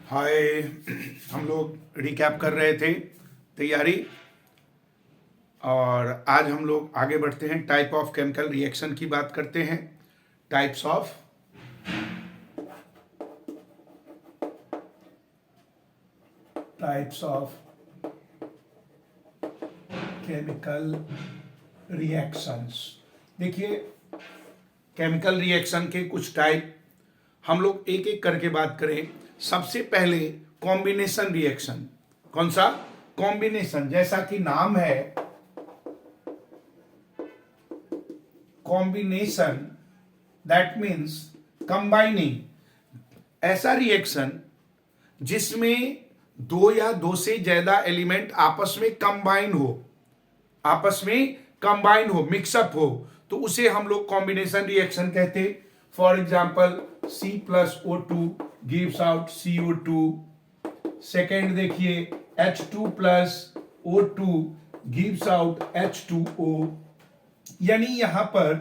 हाय। हम लोग रिकैप कर रहे थे तैयारी, और आज हम लोग आगे बढ़ते हैं। टाइप ऑफ केमिकल रिएक्शन की बात करते हैं। Types of chemical reactions. देखिए, केमिकल रिएक्शन के कुछ टाइप हम लोग एक एक करके बात करें। सबसे पहले कॉम्बिनेशन रिएक्शन। कौन सा? कॉम्बिनेशन। जैसा कि नाम है कॉम्बिनेशन, दैट मीन्स कंबाइनिंग। ऐसा रिएक्शन जिसमें दो या दो से ज्यादा एलिमेंट आपस में कंबाइन हो, मिक्सअप हो, तो उसे हम लोग कॉम्बिनेशन रिएक्शन कहते। For example, C+O2 gives out CO2। Second देखिए, H2+O2 गिव्स आउट H2O। यानी यहां पर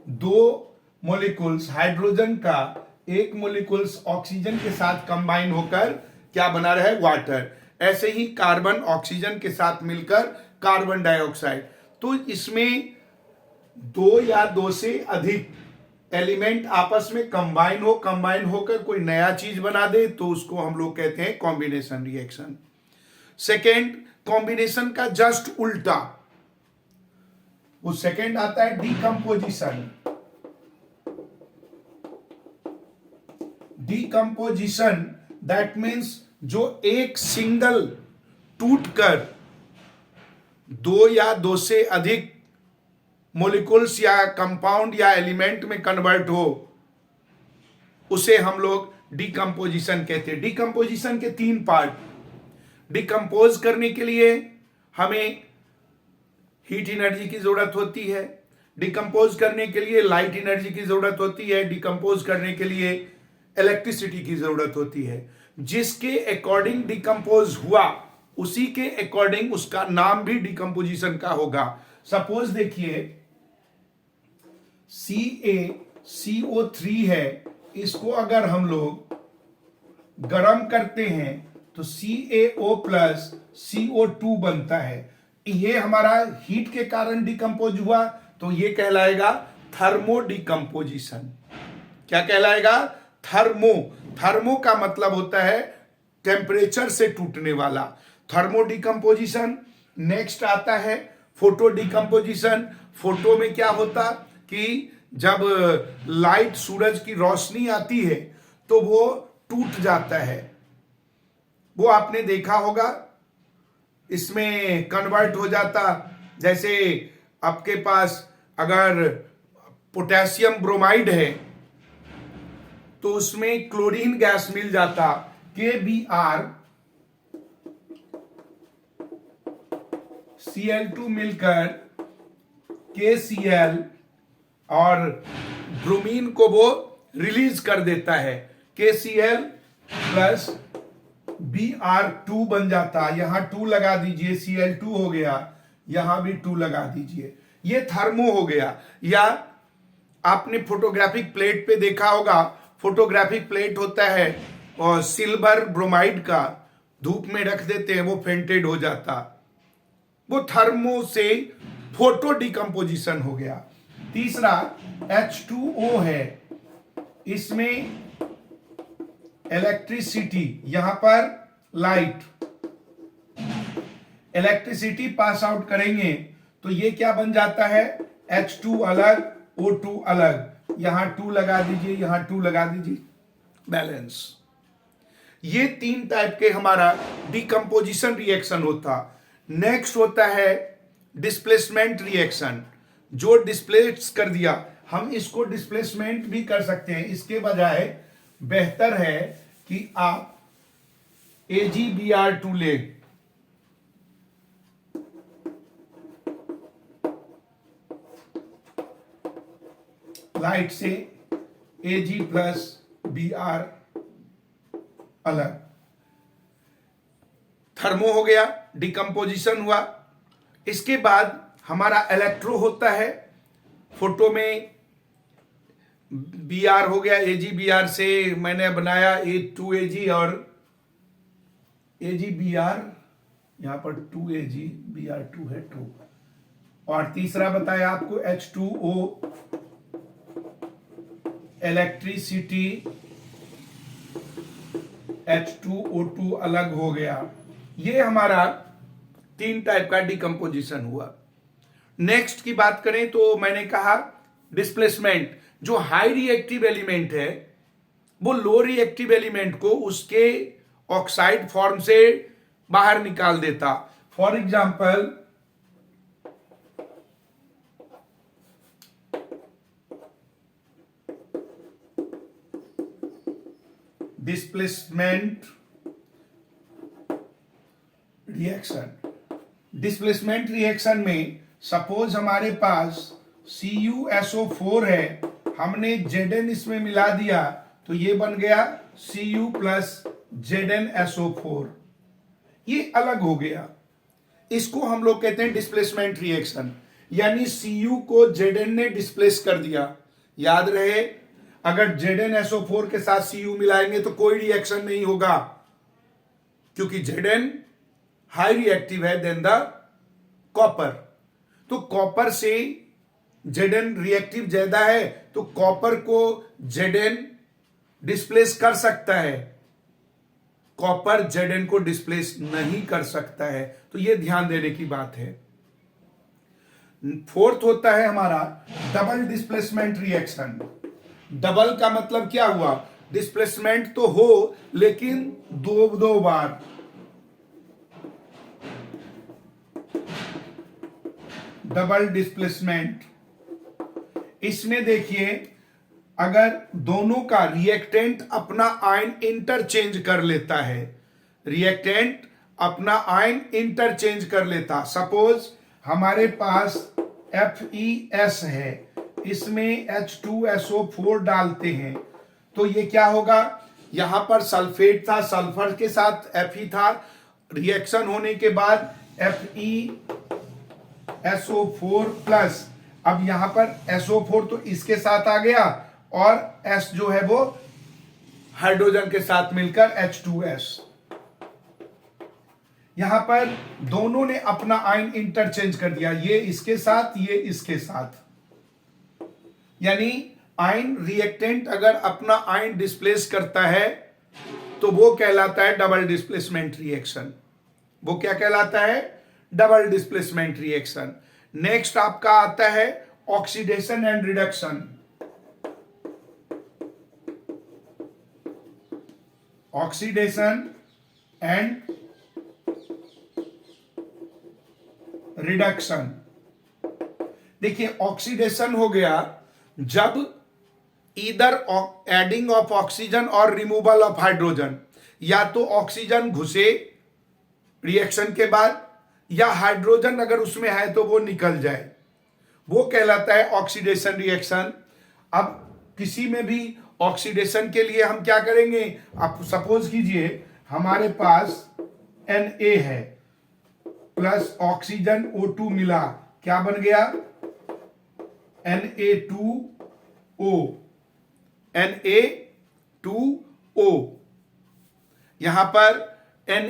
दो मोलिकुल्स हाइड्रोजन का एक मोलिकुल्स ऑक्सीजन के साथ कंबाइन होकर क्या बना रहा है? वाटर। ऐसे ही कार्बन ऑक्सीजन के साथ मिलकर कार्बन डाइऑक्साइड। तो इसमें दो या दो से अधिक एलिमेंट आपस में कंबाइन होकर कोई नया चीज बना दे, तो उसको हम लोग कहते हैं कॉम्बिनेशन रिएक्शन। सेकेंड, कॉम्बिनेशन का जस्ट उल्टा, वो सेकेंड आता है डीकंपोजिशन। डीकंपोजिशन दैट मीन्स जो एक सिंगल टूटकर दो या दो से अधिक मोलिकुल्स या कंपाउंड या एलिमेंट में कन्वर्ट हो, उसे हम लोग डीकंपोजिशन कहते हैं। डीकंपोजिशन के तीन पार्ट। डिकंपोज करने के लिए हमें हीट एनर्जी की जरूरत होती है, डिकंपोज करने के लिए लाइट एनर्जी की जरूरत होती है, डिकंपोज करने के लिए इलेक्ट्रिसिटी की जरूरत होती है। जिसके अकॉर्डिंग डिकंपोज हुआ, उसी के अकॉर्डिंग उसका नाम भी डिकंपोजिशन का होगा। सपोज देखिए, CaCO3 है, इसको अगर हम लोग गर्म करते हैं तो CaO+CO2 बनता है। ये हमारा हीट के कारण डिकंपोज हुआ, तो ये कहलाएगा थर्मो डिकंपोजिशन। क्या कहलाएगा? थर्मो का मतलब होता है टेम्परेचर से टूटने वाला, थर्मो डिकंपोजिशन। नेक्स्ट आता है फोटो डिकंपोजिशन। फोटो में क्या होता कि जब लाइट, सूरज की रोशनी आती है तो वो टूट जाता है। वो आपने देखा होगा, इसमें कन्वर्ट हो जाता। जैसे आपके पास अगर पोटेशियम ब्रोमाइड है तो उसमें क्लोरीन गैस मिल जाता, KBr Cl2 मिलकर KCl, और ब्रोमीन को वो रिलीज कर देता है, KCl+Br2 बन जाता। यहां 2 लगा दीजिए, Cl2 हो गया, यहां भी 2 लगा दीजिए, ये थर्मो हो गया। या आपने फोटोग्राफिक प्लेट पे देखा होगा, फोटोग्राफिक प्लेट होता है और सिल्वर ब्रोमाइड का, धूप में रख देते हैं, वो फेंटेड हो जाता, वो थर्मो से फोटो डिकंपोजिशन हो गया। तीसरा H2O है, इसमें इलेक्ट्रिसिटी, यहां पर लाइट, इलेक्ट्रिसिटी पास आउट करेंगे तो ये क्या बन जाता है? H2 अलग, O2 अलग, यहां 2 लगा दीजिए, यहां 2 लगा दीजिए, बैलेंस। ये तीन टाइप के हमारा डिकंपोजिशन रिएक्शन होता। नेक्स्ट होता है डिस्प्लेसमेंट रिएक्शन। जो डिस्प्लेस कर दिया, हम इसको डिस्प्लेसमेंट भी कर सकते हैं। इसके बजाय बेहतर है कि आप AgBr2 ले, लाइट से Ag+Br अलग, थर्मो हो गया, डिकंपोजिशन हुआ। इसके बाद हमारा इलेक्ट्रो होता है। फोटो में Br हो गया, AgBr से मैंने बनाया A2Ag और AgBr, यहां पर 2AgBr2 है 2, और तीसरा बताया आपको H2O, इलेक्ट्रिसिटी, H2O2 अलग हो गया। ये हमारा 3 टाइप का डिकम्पोजिशन हुआ। नेक्स्ट की बात करें तो मैंने कहा डिस्प्लेसमेंट, जो हाई रिएक्टिव एलिमेंट है वो लो रिएक्टिव एलिमेंट को उसके ऑक्साइड फॉर्म से बाहर निकाल देता। For example displacement reaction. Displacement reaction में सपोज हमारे पास CuSO4 है, हमने Zn इसमें मिला दिया तो ये बन गया Cu प्लस ZnSO4, ये अलग हो गया। इसको हम लोग कहते हैं डिस्प्लेसमेंट रिएक्शन, यानी Cu को Zn ने डिस्प्लेस कर दिया। याद रहे, अगर ZnSO4 के साथ Cu मिलाएंगे तो कोई रिएक्शन नहीं होगा, क्योंकि Zn हाई रिएक्टिव है देन द कॉपर। तो कॉपर से Zn रिएक्टिव ज्यादा है, तो कॉपर को Zn डिस्प्लेस कर सकता है, कॉपर Zn को डिस्प्लेस नहीं कर सकता है। तो यह ध्यान देने की बात है। फोर्थ होता है हमारा डबल डिस्प्लेसमेंट रिएक्शन। डबल का मतलब क्या हुआ, डिस्प्लेसमेंट तो हो लेकिन दो बार। डबल डिस्प्लेसमेंट, इसमें देखिए अगर दोनों का रिएक्टेंट अपना आयन इंटरचेंज कर लेता है, रिएक्टेंट अपना आयन इंटरचेंज कर लेता। सपोज हमारे पास FeS है, इसमें H2SO4 डालते हैं तो ये क्या होगा, यहां पर सल्फेट था, सल्फर के साथ Fe था, रिएक्शन होने के बाद FeSO4 प्लस, अब यहां पर SO4 तो इसके साथ आ गया और S जो है वो हाइड्रोजन के साथ मिलकर H2S। यहां पर दोनों ने अपना आयन इंटरचेंज कर दिया, ये इसके साथ ये इसके साथ, यानी आयन रिएक्टेंट अगर अपना आयन डिस्प्लेस करता है तो वो कहलाता है डबल डिस्प्लेसमेंट रिएक्शन। वो क्या कहलाता है, डबल डिस्प्लेसमेंट रिएक्शन। नेक्स्ट आपका आता है oxidation and reduction. Oxidation and reduction, देखिए ऑक्सीडेशन हो गया जब ईदर एडिंग ऑफ ऑक्सीजन और रिमूवल ऑफ हाइड्रोजन, या तो ऑक्सीजन घुसे रिएक्शन के बाद या हाइड्रोजन अगर उसमें है तो वो निकल जाए, वो कहलाता है ऑक्सीडेशन रिएक्शन। अब किसी में भी ऑक्सीडेशन के लिए हम क्या करेंगे, आप सपोज कीजिए हमारे पास Na है प्लस ऑक्सीजन O2 मिला, क्या बन गया Na2O, Na2O। यहां पर Na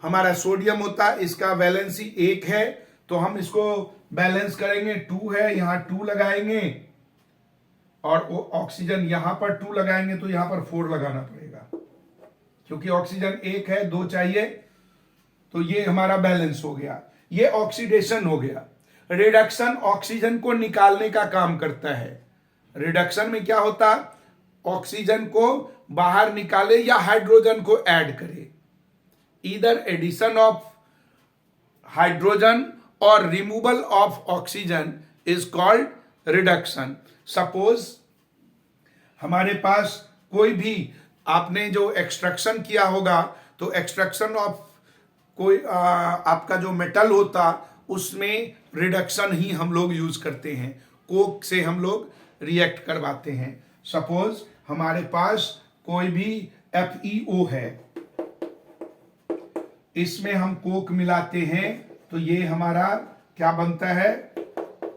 हमारा सोडियम होता, इसका वैलेंसी 1 है तो हम इसको बैलेंस करेंगे, 2 है यहां 2 लगाएंगे, और ऑक्सीजन यहां पर 2 लगाएंगे तो यहां पर 4 लगाना पड़ेगा, क्योंकि ऑक्सीजन 1 है 2 चाहिए, तो ये हमारा बैलेंस हो गया। ये ऑक्सीडेशन हो गया। रिडक्शन ऑक्सीजन को निकालने का काम करता है। रिडक्शन में क्या होता, ऑक्सीजन को बाहर निकाले या हाइड्रोजन को ऐड करे। ईदर एडिशन ऑफ हाइड्रोजन और removal of oxygen is called reduction. Suppose हमारे पास कोई भी आपने जो एक्सट्रैक्शन किया होगा, तो एक्सट्रैक्शन ऑफ कोई आपका जो मेटल होता उसमें रिडक्शन ही हम लोग यूज करते हैं, कोक से हम लोग रिएक्ट करवाते हैं। सपोज हमारे पास कोई भी FeO है, इसमें हम कोक मिलाते हैं तो ये हमारा क्या बनता है,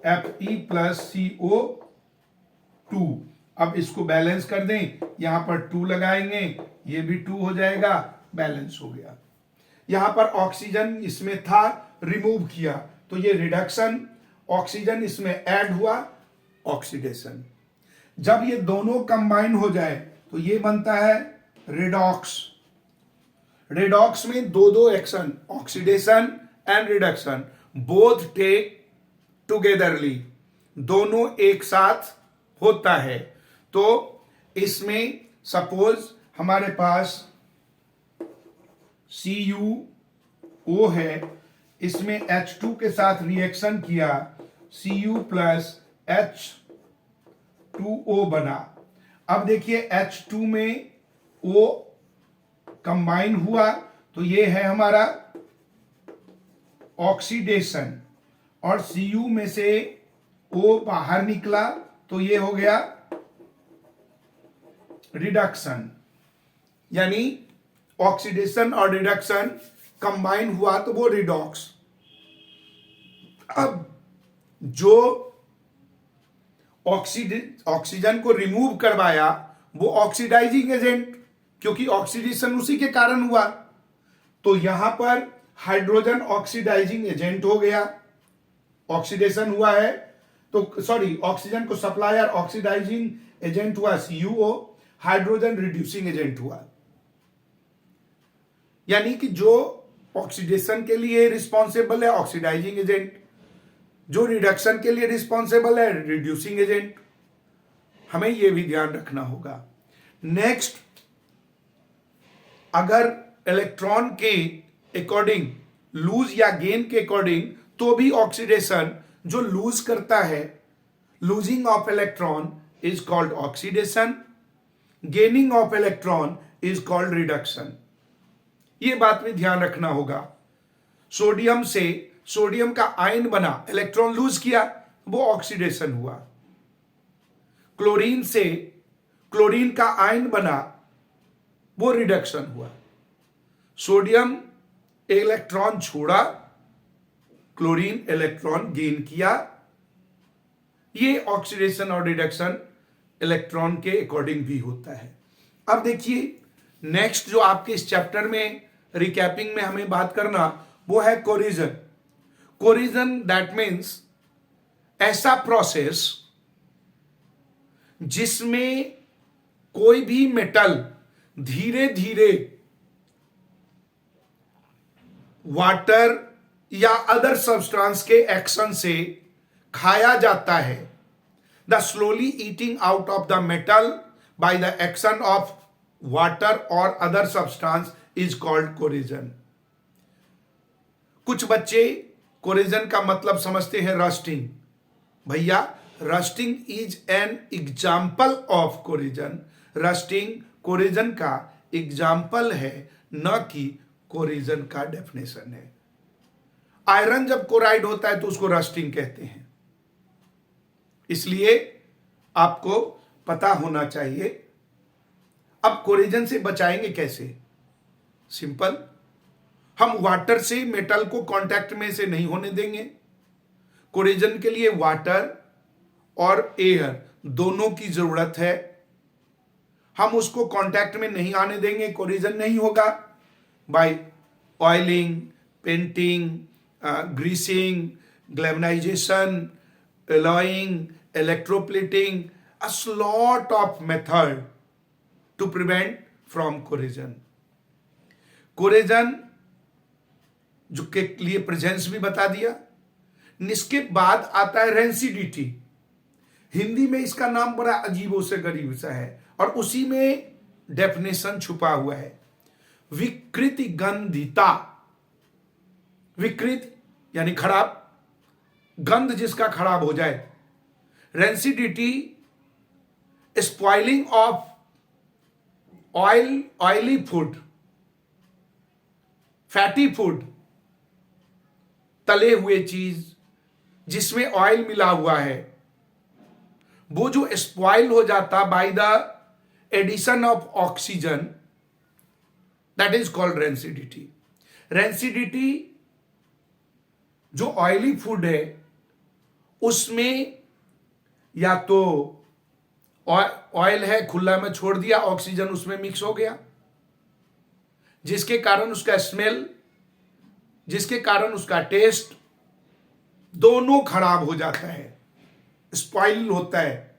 Fe प्लस CO2। अब इसको बैलेंस कर दें, यहां पर 2 लगाएंगे, ये भी 2 हो जाएगा, बैलेंस हो गया। यहां पर ऑक्सीजन इसमें था, रिमूव किया, तो ये रिडक्शन, ऑक्सीजन इसमें ऐड हुआ, ऑक्सीडेशन। जब ये दोनों कंबाइन हो जाए तो ये बनता है रिडॉक्स। रिडॉक्स में दो दो action, oxidation and reduction, both take togetherly, दोनों एक साथ होता है। तो इसमें सपोज हमारे पास CuO है, इसमें H2 के साथ रिएक्शन किया, Cu प्लस H2O बना। अब देखिए H2 में O कंबाइन हुआ तो ये है हमारा ऑक्सीडेशन, और Cu में से O बाहर निकला तो ये हो गया रिडक्शन। यानी ऑक्सीडेशन और रिडक्शन कंबाइन हुआ तो वो रिडॉक्स। अब जो ऑक्सीजन को रिमूव करवाया वो ऑक्सीडाइजिंग एजेंट, क्योंकि ऑक्सीडेशन उसी के कारण हुआ, तो यहां पर हाइड्रोजन ऑक्सीडाइजिंग एजेंट हो गया। ऑक्सीडेशन हुआ है तो सॉरी, ऑक्सीजन को सप्लायर ऑक्सीडाइजिंग एजेंट हुआ CuO, हाइड्रोजन रिड्यूसिंग एजेंट हुआ। यानी कि जो ऑक्सीडेशन के लिए रिस्पॉन्सिबल है ऑक्सीडाइजिंग एजेंट, जो रिडक्शन के लिए रिस्पॉन्सिबल है रिड्यूसिंग एजेंट। हमें यह भी ध्यान रखना होगा। नेक्स्ट, अगर इलेक्ट्रॉन के अकॉर्डिंग, लूज या गेन के अकॉर्डिंग, तो भी ऑक्सीडेशन जो लूज करता है, losing of electron is called oxidation, gaining of electron is called reduction. यह बात में ध्यान रखना होगा। सोडियम से सोडियम का आयन बना, इलेक्ट्रॉन लूज किया, वो ऑक्सीडेशन हुआ। क्लोरीन से क्लोरीन का आयन बना, वो रिडक्शन हुआ। सोडियम इलेक्ट्रॉन छोड़ा, क्लोरीन इलेक्ट्रॉन गेन किया। ये ऑक्सीडेशन और रिडक्शन इलेक्ट्रॉन के अकॉर्डिंग भी होता है। अब देखिए नेक्स्ट जो आपके इस चैप्टर में रिकैपिंग में हमें बात करना, वो है कोरिजन। कोरिजन दैट मीन्स ऐसा प्रोसेस जिसमें कोई भी मेटल धीरे धीरे वाटर या अदर सब्सटेंस के एक्शन से खाया जाता है। The slowly eating out of the metal by the action of water और other substance is called corrosion. कुछ बच्चे कोरिजन का मतलब समझते हैं रस्टिंग। भैया, rusting is an example of corrosion. Rusting corrosion का एग्जाम्पल है, न कि कोरिजन का डेफिनेशन है। आयरन जब कोराइड होता है तो उसको रस्टिंग कहते हैं। इसलिए आपको पता होना चाहिए। अब कोरिजन से बचाएंगे कैसे? सिंपल, हम वाटर से मेटल को कांटेक्ट में से नहीं होने देंगे। कोरिजन के लिए वाटर और एयर दोनों की जरूरत है। हम उसको कांटेक्ट में नहीं आने देंगे, कोरिजन नहीं होगा। By oiling, painting, greasing, galvanization, alloying, electroplating, a lot of method to prevent from corrosion. Corrosion जो के लिए प्रेजेंस भी बता दिया। इसके बाद आता है रेंसिडिटी। हिंदी में इसका नाम बड़ा अजीबो से गरीब सा है और उसी में डेफिनेशन छुपा हुआ है। विकृति गंधिता, विकृत यानी खराब, गंध जिसका खराब हो जाए। Rancidity, spoiling of oily food, fatty food, तले हुए चीज जिसमें ऑयल मिला हुआ है, वो जो स्पॉइल हो जाता by the addition of oxygen, that is called rancidity. Rancidity जो ऑयली फूड है उसमें या तो ऑयल है, खुला में छोड़ दिया, ऑक्सीजन उसमें मिक्स हो गया, जिसके कारण उसका स्मेल जिसके कारण उसका टेस्ट दोनों खराब हो जाता है, स्पॉइल होता है।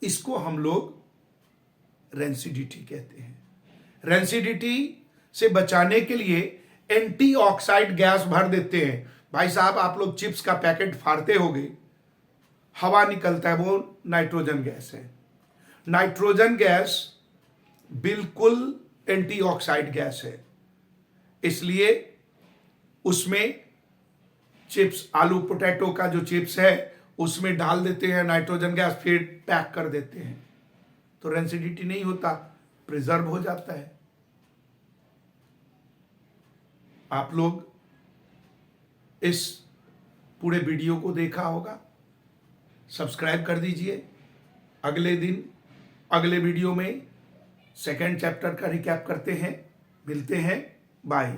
इसको हम लोग रेंसिडिटी कहते हैं। रेंसिडिटी से बचाने के लिए एंटीऑक्साइड गैस भर देते हैं। भाई साहब, आप लोग चिप्स का पैकेट फाड़ते होगे, हवा निकलता है, वो नाइट्रोजन गैस है। नाइट्रोजन गैस बिल्कुल एंटीऑक्साइड गैस है, इसलिए उसमें चिप्स, आलू पोटैटो का जो चिप्स है उसमें डाल देते हैं नाइट्रोजन गैस, फिर पैक कर देते हैं, तो रेंसिडिटी नहीं होता, प्रिजर्व हो जाता है। आप लोग इस पूरे वीडियो को देखा होगा, सब्सक्राइब कर दीजिए। अगले दिन अगले वीडियो में सेकंड चैप्टर का रिकैप करते हैं, मिलते हैं, बाय।